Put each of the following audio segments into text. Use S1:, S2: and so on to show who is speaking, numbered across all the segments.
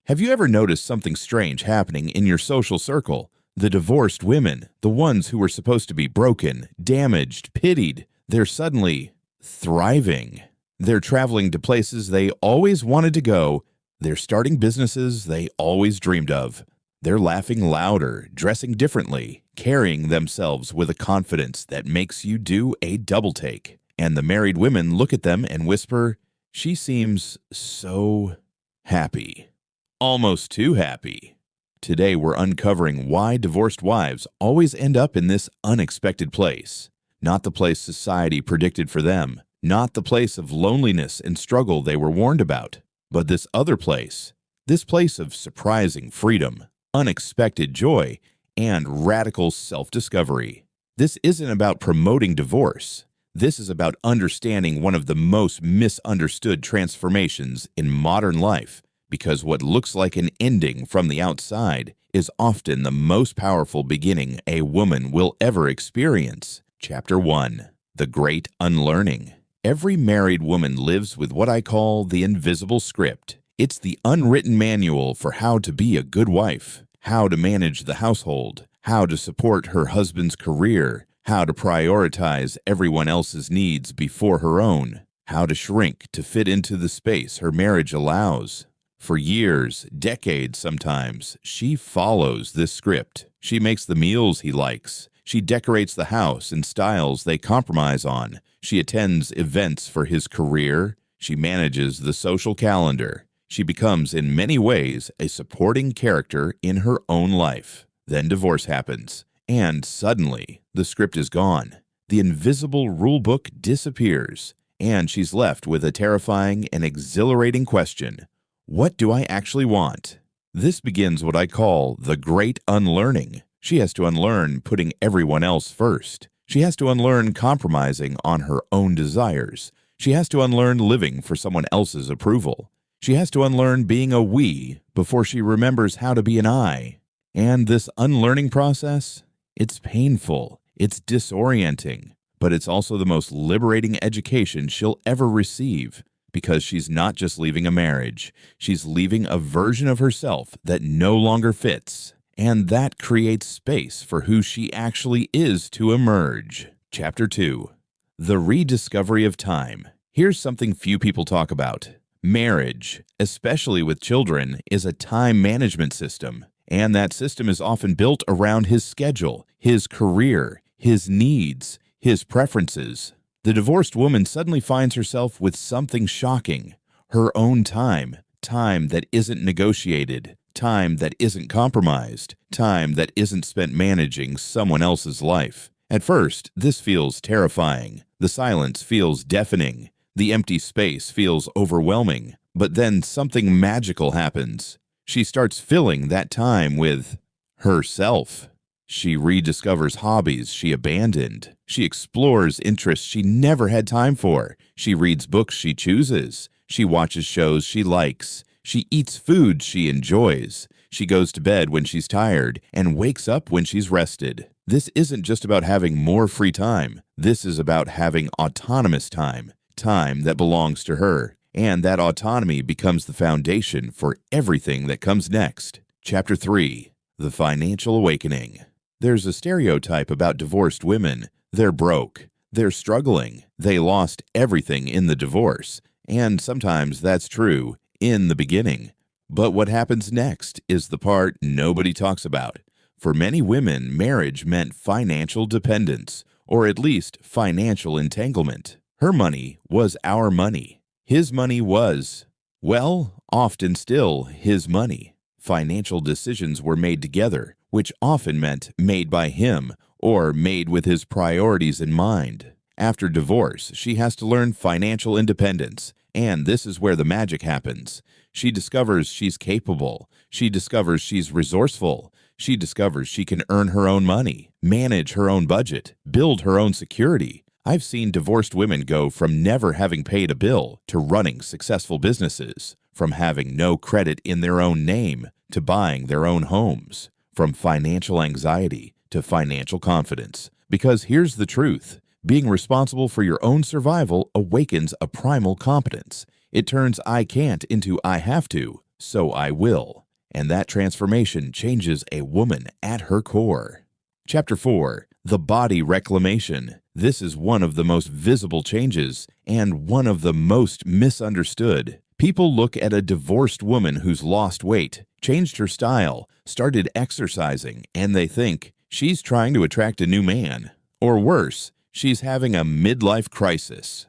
S1: Have you ever noticed something strange happening in your social circle? The divorced women, the ones who were supposed to be broken, damaged, pitied, they're suddenly thriving. They're traveling to places they always wanted to go. They're starting businesses they always dreamed of. They're laughing louder, dressing differently, carrying themselves with a confidence that makes you do a double take. And the married women look at them and whisper, "She seems so happy." Almost too happy. Today we're uncovering why divorced wives always end up in this unexpected place. Not the place society predicted for them, not the place of loneliness and struggle they were warned about, but this other place. This place of surprising freedom, unexpected joy, and radical self-discovery. This isn't about promoting divorce. This is about understanding one of the most misunderstood transformations in modern life, because what looks like an ending from the outside is often the most powerful beginning a woman will ever experience. Chapter 1. The Great Unlearning. Every married woman lives with what I call the invisible script. It's the unwritten manual for how to be a good wife, how to manage the household, how to support her husband's career, how to prioritize everyone else's needs before her own, how to shrink to fit into the space her marriage allows. For years, decades sometimes, she follows this script. She makes the meals he likes. She decorates the house in styles they compromise on. She attends events for his career. She manages the social calendar. She becomes, in many ways, a supporting character in her own life. Then divorce happens, and suddenly, the script is gone. The invisible rulebook disappears, and she's left with a terrifying and exhilarating question. What do I actually want? This begins what I call the Great Unlearning. She has to unlearn putting everyone else first. She has to unlearn compromising on her own desires. She has to unlearn living for someone else's approval. She has to unlearn being a we before she remembers how to be an I. And this unlearning process, it's painful, it's disorienting, but it's also the most liberating education she'll ever receive. Because she's not just leaving a marriage, she's leaving a version of herself that no longer fits, and that creates space for who she actually is to emerge. Chapter 2. The Rediscovery of Time. Here's something few people talk about. Marriage, especially with children, is a time management system, and that system is often built around his schedule, his career, his needs, his preferences. The divorced woman suddenly finds herself with something shocking. Her own time, time that isn't negotiated, time that isn't compromised, time that isn't spent managing someone else's life. At first, this feels terrifying. The silence feels deafening. The empty space feels overwhelming. But then something magical happens. She starts filling that time with herself. She rediscovers hobbies she abandoned. She explores interests she never had time for. She reads books she chooses. She watches shows she likes. She eats food she enjoys. She goes to bed when she's tired and wakes up when she's rested. This isn't just about having more free time. This is about having autonomous time, time that belongs to her. And that autonomy becomes the foundation for everything that comes next. Chapter 3. The Financial Awakening. There's a stereotype about divorced women. They're broke. They're struggling. They lost everything in the divorce. And sometimes that's true in the beginning. But what happens next is the part nobody talks about. For many women, marriage meant financial dependence, or at least financial entanglement. Her money was our money. His money was, well, often still his money. Financial decisions were made together, which often meant made by him or made with his priorities in mind. After divorce, she has to learn financial independence, and this is where the magic happens. She discovers she's capable. She discovers she's resourceful. She discovers she can earn her own money, manage her own budget, build her own security. I've seen divorced women go from never having paid a bill to running successful businesses, from having no credit in their own name to buying their own homes, from financial anxiety to financial confidence. Because here's the truth. Being responsible for your own survival awakens a primal competence. It turns I can't into I have to. so I will. And that transformation changes a woman at her core. Chapter 4. The Body Reclamation. This is one of the most visible changes and one of the most misunderstood. People look at a divorced woman who's lost weight, changed her style, started exercising, and they think she's trying to attract a new man. Or worse, she's having a midlife crisis.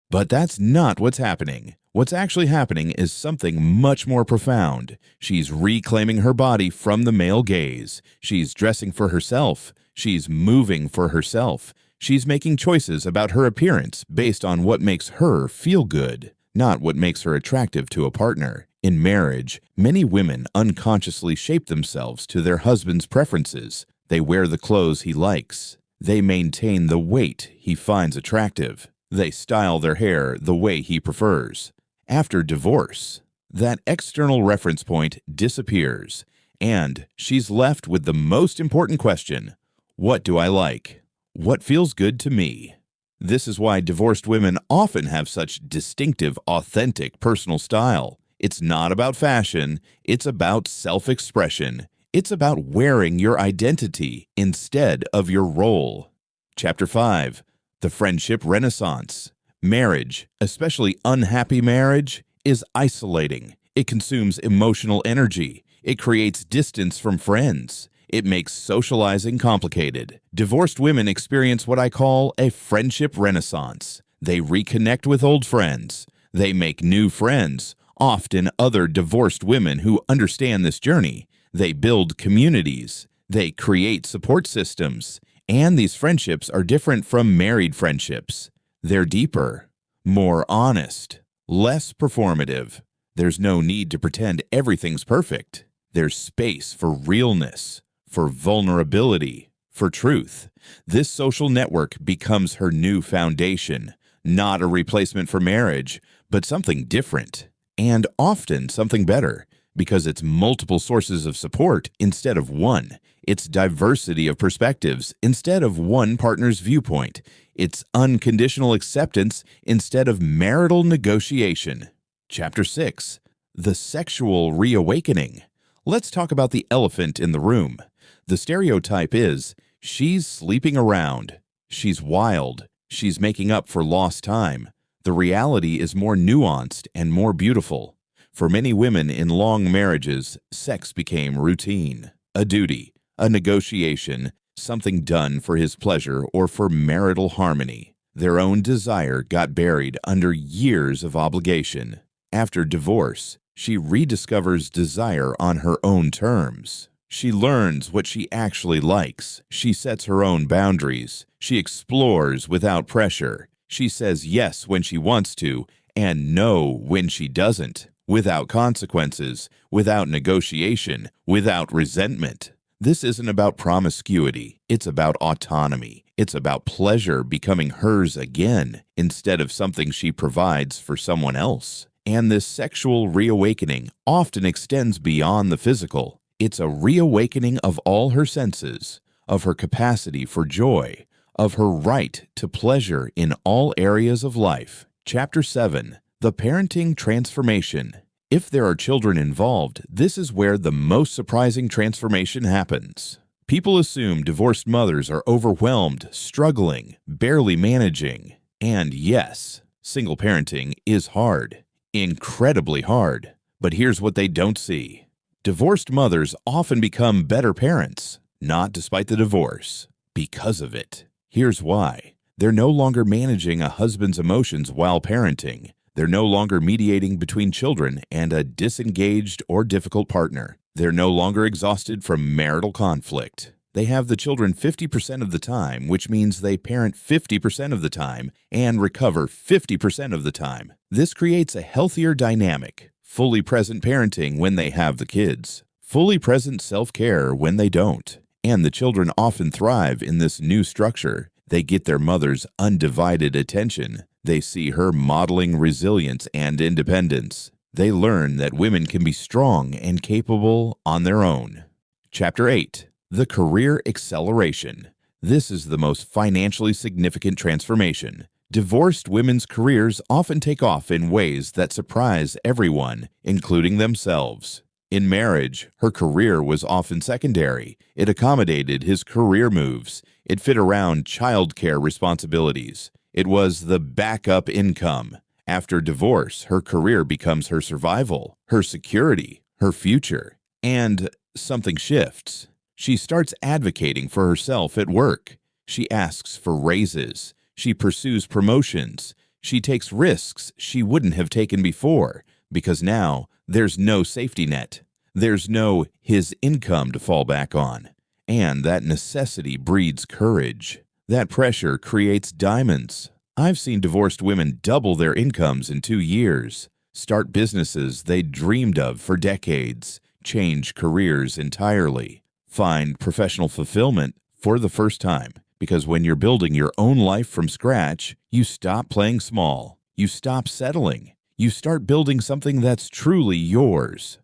S1: But that's not what's happening. What's actually happening is something much more profound. She's reclaiming her body from the male gaze. She's dressing for herself. She's moving for herself. She's making choices about her appearance based on what makes her feel good, not what makes her attractive to a partner. In marriage, many women unconsciously shape themselves to their husband's preferences. They wear the clothes he likes. They maintain the weight he finds attractive. They style their hair the way he prefers. After divorce, that external reference point disappears, and she's left with the most important question: what do I like? What feels good to me? This is why divorced women often have such distinctive, authentic personal style. It's not about fashion, it's about self-expression. It's about wearing your identity instead of your role. Chapter 5. The Friendship Renaissance. Marriage, especially unhappy marriage, is isolating. It consumes emotional energy. It creates distance from friends. It makes socializing complicated. Divorced women experience what I call a friendship renaissance. They reconnect with old friends. They make new friends, often other divorced women who understand this journey. They build communities. They create support systems. And these friendships are different from married friendships. They're deeper, more honest, less performative. There's no need to pretend everything's perfect. There's space for realness, for vulnerability, for truth. This social network becomes her new foundation, not a replacement for marriage, but something different, and often something better, because it's multiple sources of support instead of one. It's diversity of perspectives instead of one partner's viewpoint. It's unconditional acceptance instead of marital negotiation. Chapter 6. The Sexual Reawakening. Let's talk about the elephant in the room. The stereotype is, she's sleeping around. She's wild. She's making up for lost time. The reality is more nuanced and more beautiful. For many women in long marriages, sex became routine, a duty, a negotiation, something done for his pleasure or for marital harmony. Their own desire got buried under years of obligation. After divorce, she rediscovers desire on her own terms. She learns what she actually likes. She sets her own boundaries. She explores without pressure. She says yes when she wants to and no when she doesn't, without consequences, without negotiation, without resentment. This isn't about promiscuity. It's about autonomy. It's about pleasure becoming hers again instead of something she provides for someone else. And this sexual reawakening often extends beyond the physical. It's a reawakening of all her senses, of her capacity for joy, of her right to pleasure in all areas of life. Chapter 7. The Parenting Transformation. If there are children involved, this is where the most surprising transformation happens. People assume divorced mothers are overwhelmed, struggling, barely managing. And yes, single parenting is hard, incredibly hard. But here's what they don't see. Divorced mothers often become better parents, not despite the divorce, because of it. Here's why. They're no longer managing a husband's emotions while parenting. They're no longer mediating between children and a disengaged or difficult partner. They're no longer exhausted from marital conflict. They have the children 50% of the time, which means they parent 50% of the time and recover 50% of the time. This creates a healthier dynamic. Fully present parenting when they have the kids. Fully present self-care when they don't. And the children often thrive in this new structure. They get their mother's undivided attention. They see her modeling resilience and independence. They learn that women can be strong and capable on their own. Chapter 8. The Career Acceleration. This is the most financially significant transformation. Divorced women's careers often take off in ways that surprise everyone, including themselves. In marriage, her career was often secondary. It accommodated his career moves. It fit around childcare responsibilities. It was the backup income. After divorce, her career becomes her survival, her security, her future. And something shifts. She starts advocating for herself at work. She asks for raises. She pursues promotions. She takes risks she wouldn't have taken before, because now there's no safety net. There's no his income to fall back on. And that necessity breeds courage. That pressure creates diamonds. I've seen divorced women double their incomes in 2 years, start businesses they dreamed of for decades, change careers entirely, find professional fulfillment for the first time. Because when you're building your own life from scratch, you stop playing small. You stop settling. You start building something that's truly yours.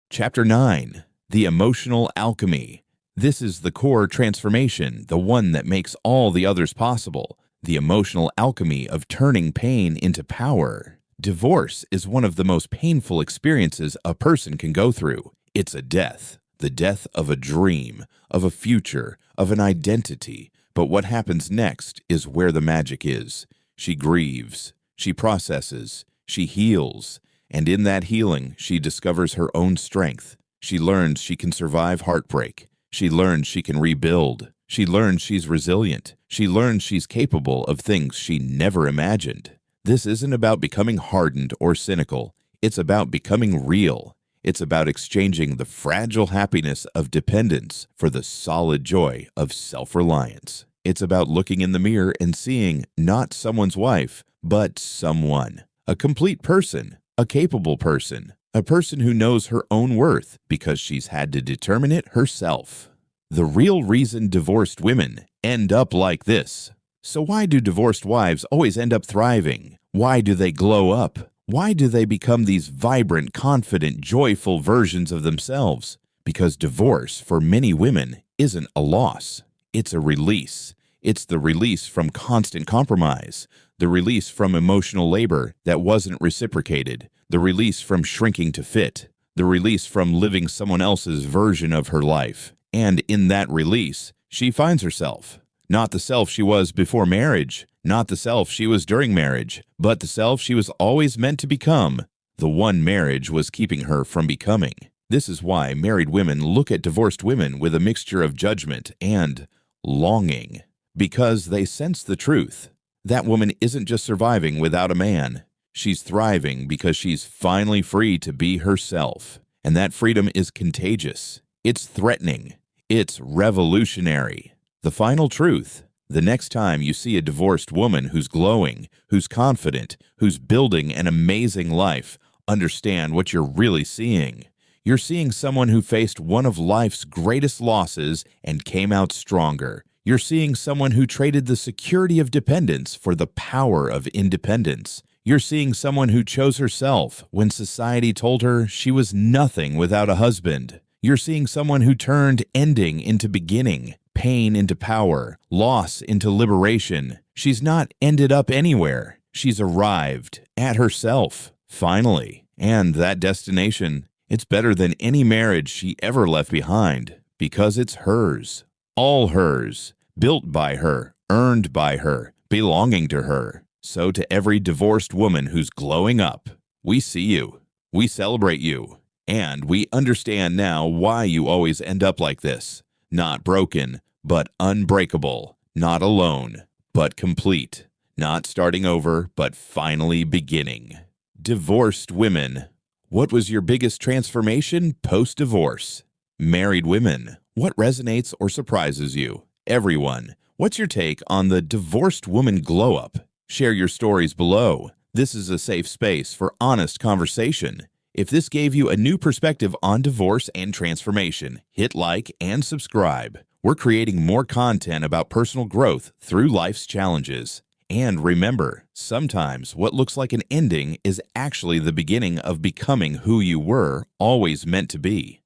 S1: Chapter 9. The Emotional Alchemy. This is the core transformation, the one that makes all the others possible. The emotional alchemy of turning pain into power. Divorce is one of the most painful experiences a person can go through. It's a death. The death of a dream, of a future, of an identity. But what happens next is where the magic is. She grieves, she processes, she heals, and in that healing, she discovers her own strength. She learns she can survive heartbreak. She learns she can rebuild. She learns she's resilient. She learns she's capable of things she never imagined. This isn't about becoming hardened or cynical. It's about becoming real. It's about exchanging the fragile happiness of dependence for the solid joy of self-reliance. It's about looking in the mirror and seeing not someone's wife, but someone. A complete person, a capable person, a person who knows her own worth because she's had to determine it herself. The real reason divorced women end up like this. So why do divorced wives always end up thriving? Why do they glow up? Why do they become these vibrant, confident, joyful versions of themselves? Because divorce, for many women, isn't a loss. It's a release. It's the release from constant compromise, the release from emotional labor that wasn't reciprocated, the release from shrinking to fit, the release from living someone else's version of her life. And in that release, she finds herself. Not the self she was before marriage, not the self she was during marriage, but the self she was always meant to become, the one marriage was keeping her from becoming. This is why married women look at divorced women with a mixture of judgment and longing, because they sense the truth. That woman isn't just surviving without a man. She's thriving because she's finally free to be herself. And that freedom is contagious. It's threatening. It's revolutionary. The final truth: the next time you see a divorced woman who's glowing, who's confident, who's building an amazing life, understand what you're really seeing. You're seeing someone who faced one of life's greatest losses and came out stronger. You're seeing someone who traded the security of dependence for the power of independence. You're seeing someone who chose herself when society told her she was nothing without a husband. You're seeing someone who turned ending into beginning, pain into power, loss into liberation. She's not ended up anywhere. She's arrived at herself, finally. And that destination, it's better than any marriage she ever left behind, because it's hers. All hers. Built by her, earned by her, belonging to her. So to every divorced woman who's glowing up, we see you, we celebrate you, and we understand now why you always end up like this. Not broken, but unbreakable. Not alone, but complete. Not starting over, but finally beginning. Divorced women. What was your biggest transformation post-divorce? Married women. What resonates or surprises you? Everyone, what's your take on the divorced woman glow-up? Share your stories below. This is a safe space for honest conversation. If this gave you a new perspective on divorce and transformation, hit like and subscribe. We're creating more content about personal growth through life's challenges. And remember, sometimes what looks like an ending is actually the beginning of becoming who you were always meant to be.